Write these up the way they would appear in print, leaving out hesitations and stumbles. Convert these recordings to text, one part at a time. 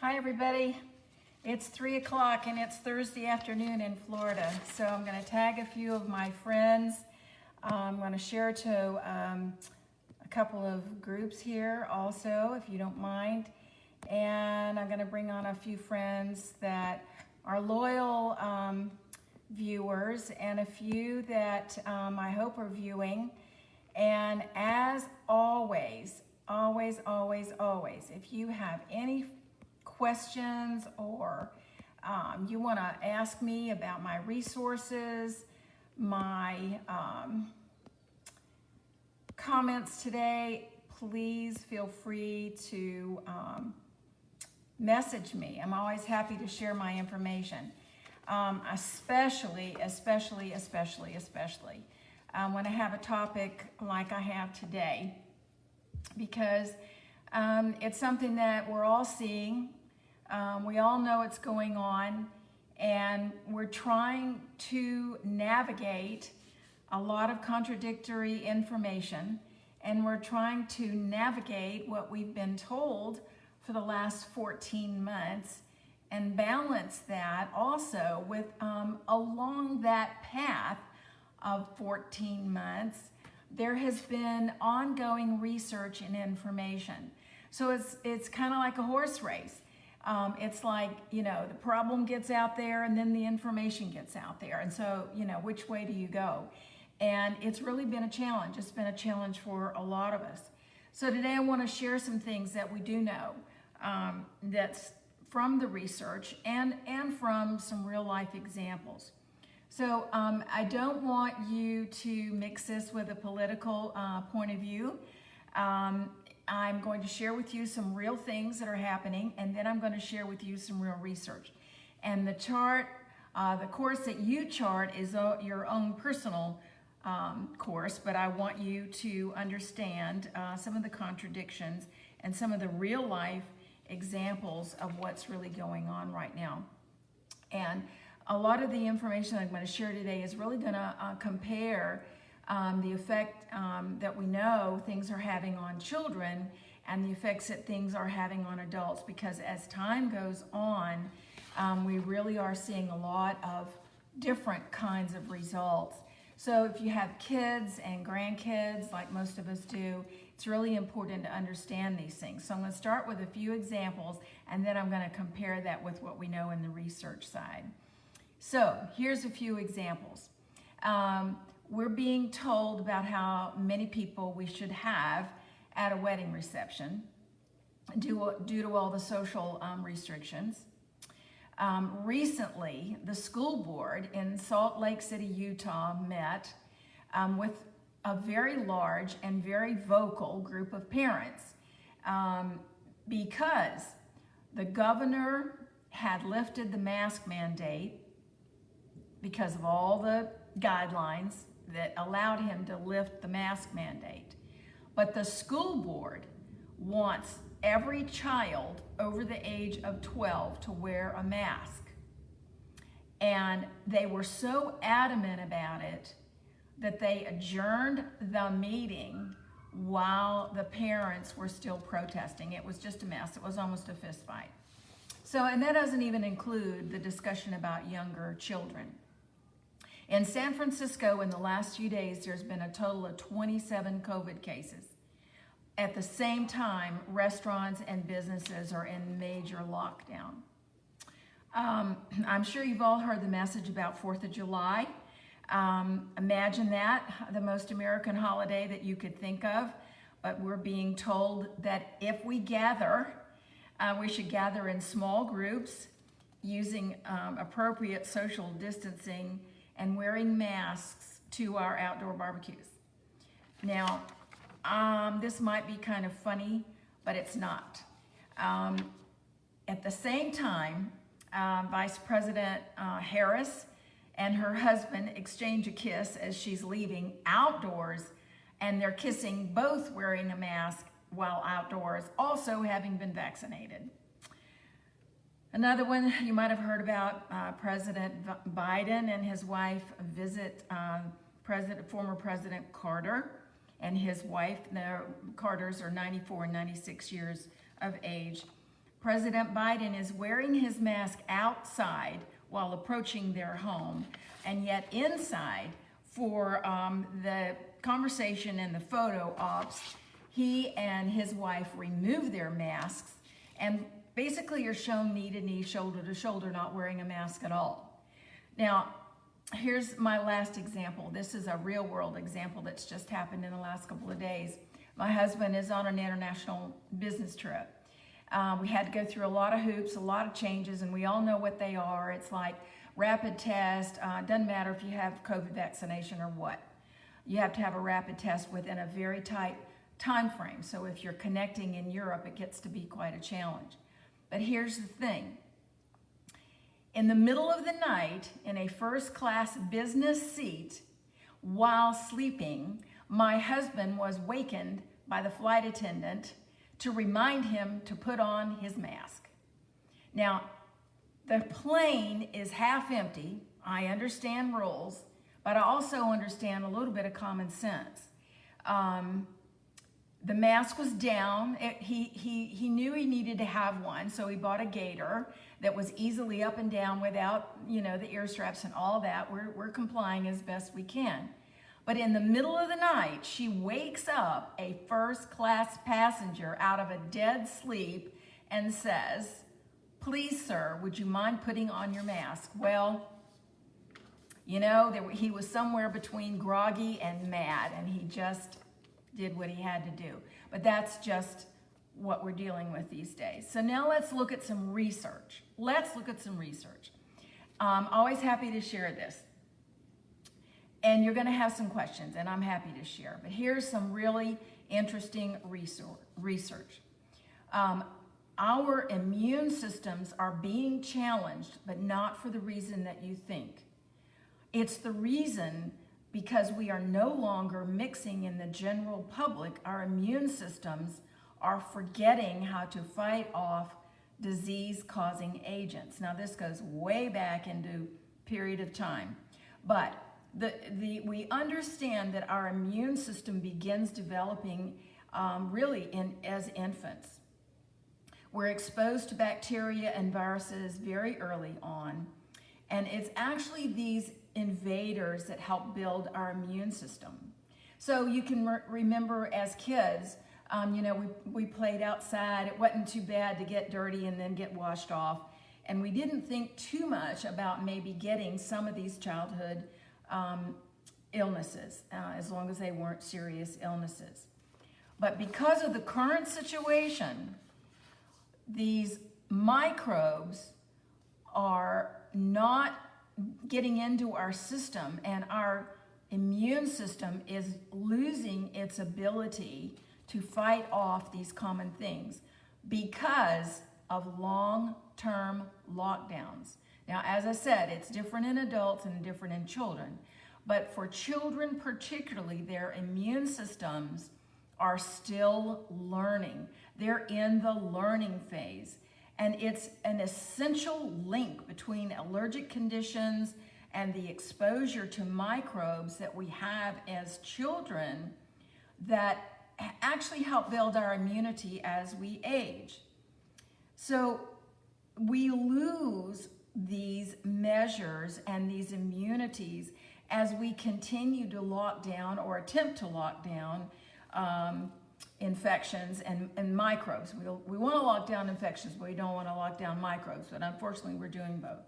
Hi everybody, it's 3 o'clock and it's Thursday afternoon in Florida. So I'm going to tag a few of my friends. I'm going to share to a couple of groups here also, if you don't mind. And I'm going to bring on a few friends that are loyal viewers and a few that I hope are viewing. And as always, if you have any questions or you want to ask me about my resources, my comments today, please feel free to message me. I'm always happy to share my information, especially when I have a topic like I have today, because it's something that we're all seeing. We all know what's going on, and we're trying to navigate a lot of contradictory information, and we're trying to navigate what we've been told for the last 14 months and balance that also with along that path of 14 months, there has been ongoing research and information. So it's kind of like a horse race. It's like, the problem gets out there and then the information gets out there. And so, which way do you go? And it's really been a challenge. It's been a challenge for a lot of us. So today I want to share some things that we do know that's from the research and from some real life examples. So I don't want you to mix this with a political point of view. I'm going to share with you some real things that are happening, and then I'm going to share with you some real research. And the chart, the course that you chart is your own personal course, but I want you to understand some of the contradictions and some of the real life examples of what's really going on right now. And a lot of the information I'm going to share today is really going to compare the effect that we know things are having on children and the effects that things are having on adults, because as time goes on, we really are seeing a lot of different kinds of results. So if you have kids and grandkids, like most of us do, it's really important to understand these things. So I'm going to start with a few examples, and then I'm going to compare that with what we know in the research side. So here's a few examples. We're being told about how many people we should have at a wedding reception due to all the social restrictions. Recently, the school board in Salt Lake City, Utah met with a very large and very vocal group of parents because the governor had lifted the mask mandate because of all the guidelines that allowed him to lift the mask mandate. But the school board wants every child over the age of 12 to wear a mask. And they were so adamant about it that they adjourned the meeting while the parents were still protesting. It was just a mess. It was almost a fist fight. So, and that doesn't even include the discussion about younger children. In San Francisco, in the last few days, there's been a total of 27 COVID cases. At the same time, restaurants and businesses are in major lockdown. I'm sure you've all heard the message about 4th of July. Imagine that, the most American holiday that you could think of, but we're being told that if we gather, we should gather in small groups using appropriate social distancing and wearing masks to our outdoor barbecues. Now, this might be kind of funny, but it's not. At the same time, Vice President Harris and her husband exchange a kiss as she's leaving outdoors, and they're kissing, both wearing a mask while outdoors, also having been vaccinated. Another one you might have heard about, President Biden and his wife visit former President Carter and his wife. The Carters are 94 and 96 years of age. President Biden is wearing his mask outside while approaching their home, and yet inside for the conversation and the photo ops, he and his wife remove their masks and basically are shown knee to knee, shoulder to shoulder, not wearing a mask at all. Now, here's my last example. This is a real world example that's just happened in the last couple of days. My husband is on an international business trip. We had to go through a lot of hoops, a lot of changes, and we all know what they are. It's like rapid test. Doesn't matter if you have COVID vaccination or what. You have to have a rapid test within a very tight time frame. So if you're connecting in Europe, it gets to be quite a challenge. But here's the thing. In the middle of the night, in a first class business seat, while sleeping, my husband was wakened by the flight attendant to remind him to put on his mask. Now, the plane is half empty. I understand rules, but I also understand a little bit of common sense. The mask was down. He knew he needed to have one, so he bought a gaiter that was easily up and down without, the ear straps and all that. We're complying as best we can. But in the middle of the night, she wakes up a first-class passenger out of a dead sleep and says, "Please, sir, would you mind putting on your mask?" Well, he was somewhere between groggy and mad, and he just did what he had to do. But that's just what we're dealing with these days. So now let's look at some research. Always happy to share this. And you're going to have some questions, and I'm happy to share. But here's some really interesting research. Our immune systems are being challenged, but not for the reason that you think. It's the reason because we are no longer mixing in the general public. Our immune systems are forgetting how to fight off disease-causing agents. Now, this goes way back into period of time, but we understand that our immune system begins developing really as infants. We're exposed to bacteria and viruses very early on, and it's actually these invaders that help build our immune system. So you can remember as kids, we played outside. It wasn't too bad to get dirty and then get washed off, and we didn't think too much about maybe getting some of these childhood illnesses, as long as they weren't serious illnesses. But because of the current situation, these microbes are not getting into our system, and our immune system is losing its ability to fight off these common things because of long-term lockdowns. Now, as I said, it's different in adults and different in children. But for children particularly, their immune systems are still learning. They're in the learning phase. And it's an essential link between allergic conditions and the exposure to microbes that we have as children that actually help build our immunity as we age. So we lose these measures and these immunities as we continue to lock down or attempt to lock down infections and microbes. We want to lock down infections, but we don't want to lock down microbes, but unfortunately we're doing both.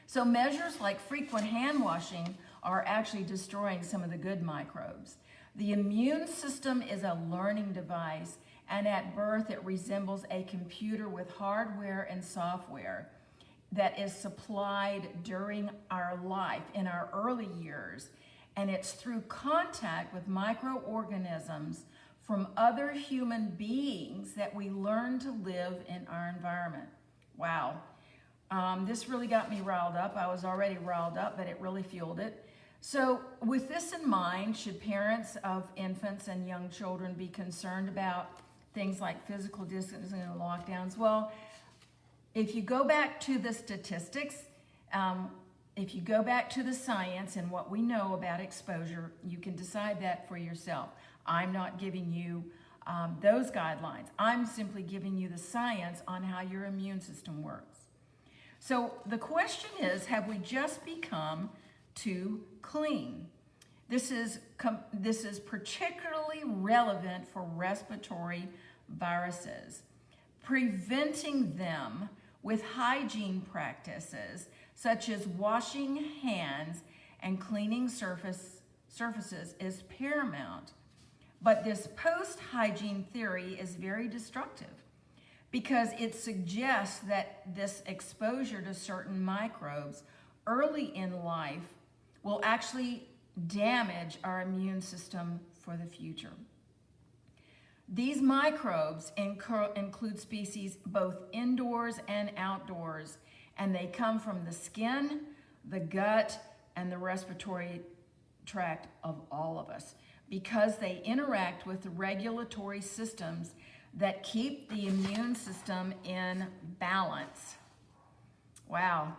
So measures like frequent hand washing are actually destroying some of the good microbes. The immune system is a learning device, and at birth it resembles a computer with hardware and software that is supplied during our life in our early years, and it's through contact with microorganisms from other human beings that we learn to live in our environment. Wow. This really got me riled up. I was already riled up, but it really fueled it. So with this in mind, should parents of infants and young children be concerned about things like physical distancing and lockdowns? Well, if you go back to the statistics, if you go back to the science and what we know about exposure, you can decide that for yourself. I'm not giving you those guidelines. I'm simply giving you the science on how your immune system works. So the question is, have we just become too clean? This is particularly relevant for respiratory viruses. Preventing them with hygiene practices such as washing hands and cleaning surfaces is paramount. But this post-hygiene theory is very destructive because it suggests that this exposure to certain microbes early in life will actually damage our immune system for the future. These microbes include species both indoors and outdoors, and they come from the skin, the gut, and the respiratory tract of all of us because they interact with the regulatory systems that keep the immune system in balance. Wow.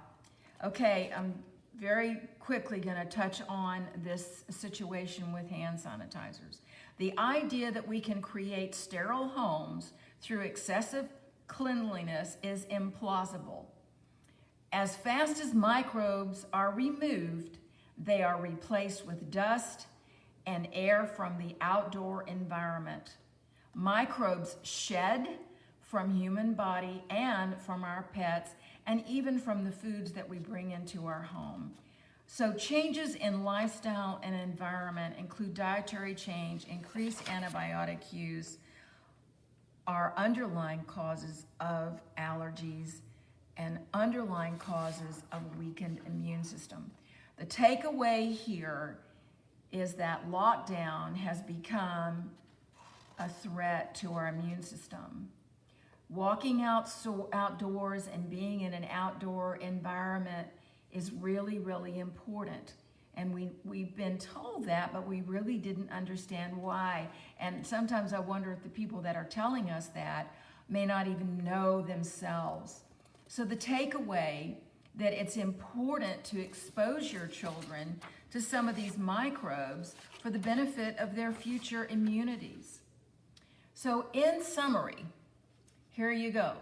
Okay, I'm very quickly going to touch on this situation with hand sanitizers. The idea that we can create sterile homes through excessive cleanliness is implausible. As fast as microbes are removed, they are replaced with dust and air from the outdoor environment. Microbes shed from human body and from our pets and even from the foods that we bring into our home. So changes in lifestyle and environment include dietary change, increased antibiotic use, are underlying causes of allergies and underlying causes of weakened immune system. The takeaway here is that lockdown has become a threat to our immune system. Walking outdoors and being in an outdoor environment is really, really important. And we've been told that, but we really didn't understand why. And sometimes I wonder if the people that are telling us that may not even know themselves. So the takeaway that it's important to expose your children to some of these microbes for the benefit of their future immunities. So in summary, here you go.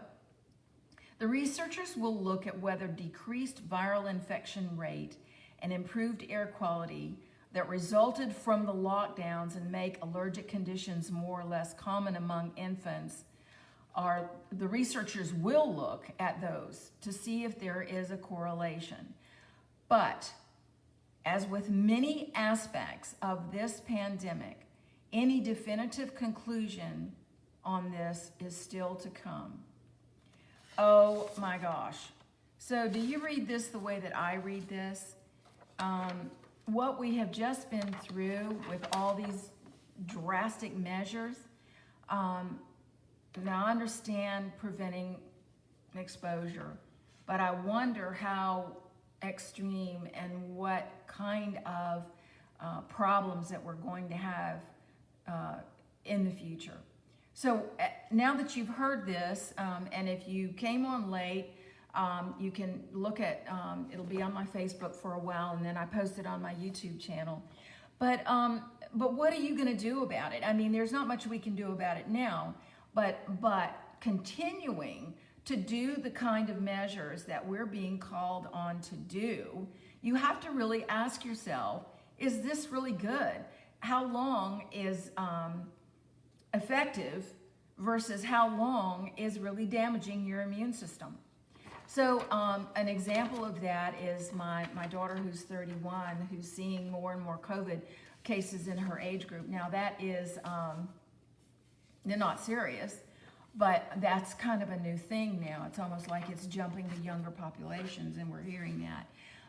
The researchers will look at whether decreased viral infection rate and improved air quality that resulted from the lockdowns and make allergic conditions more or less common among infants the researchers will look at those to see if there is a correlation. But as with many aspects of this pandemic, any definitive conclusion on this is still to come. Oh my gosh. So do you read this the way that I read this? What we have just been through with all these drastic measures, now I understand preventing exposure, but I wonder how extreme and what kind of problems that we're going to have in the future. So now that you've heard this, and if you came on late, you can look at, it'll be on my Facebook for a while, and then I post it on my YouTube channel. But what are you going to do about it? I mean, there's not much we can do about it now, but continuing to do the kind of measures that we're being called on to do, you have to really ask yourself, is this really good? How long is effective versus how long is really damaging your immune system? So an example of that is my daughter who's 31, who's seeing more and more COVID cases in her age group. Now that is, they're not serious, but that's kind of a new thing now. It's almost like it's jumping to younger populations, and we're hearing that.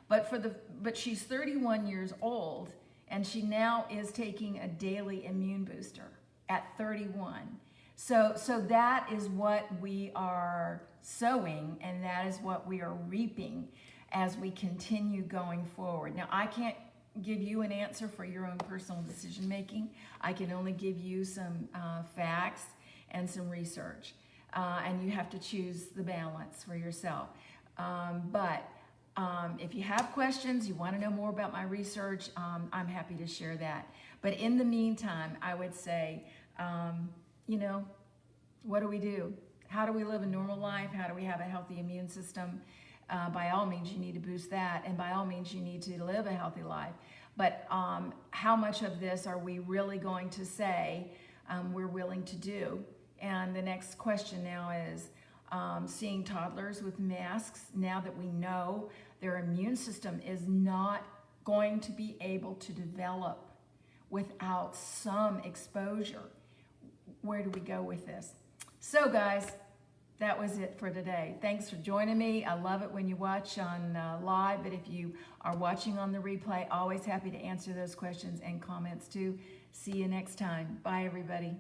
But she's 31 years old, and she now is taking a daily immune booster at 31. So that is what we are sowing, and that is what we are reaping as we continue going forward. Now, I can't give you an answer for your own personal decision making. I can only give you some facts and some research, and you have to choose the balance for yourself. But if you have questions, you want to know more about my research, I'm happy to share that. But in the meantime, I would say you know, what do we do? How do we live a normal life? How do we have a healthy immune system? By all means, you need to boost that, and by all means, you need to live a healthy life. But how much of this are we really going to say we're willing to do? And the next question now is seeing toddlers with masks, now that we know their immune system is not going to be able to develop without some exposure. Where do we go with this? So guys, that was it for today. Thanks for joining me. I love it when you watch on live, but if you are watching on the replay, always happy to answer those questions and comments too. See you next time. Bye, everybody.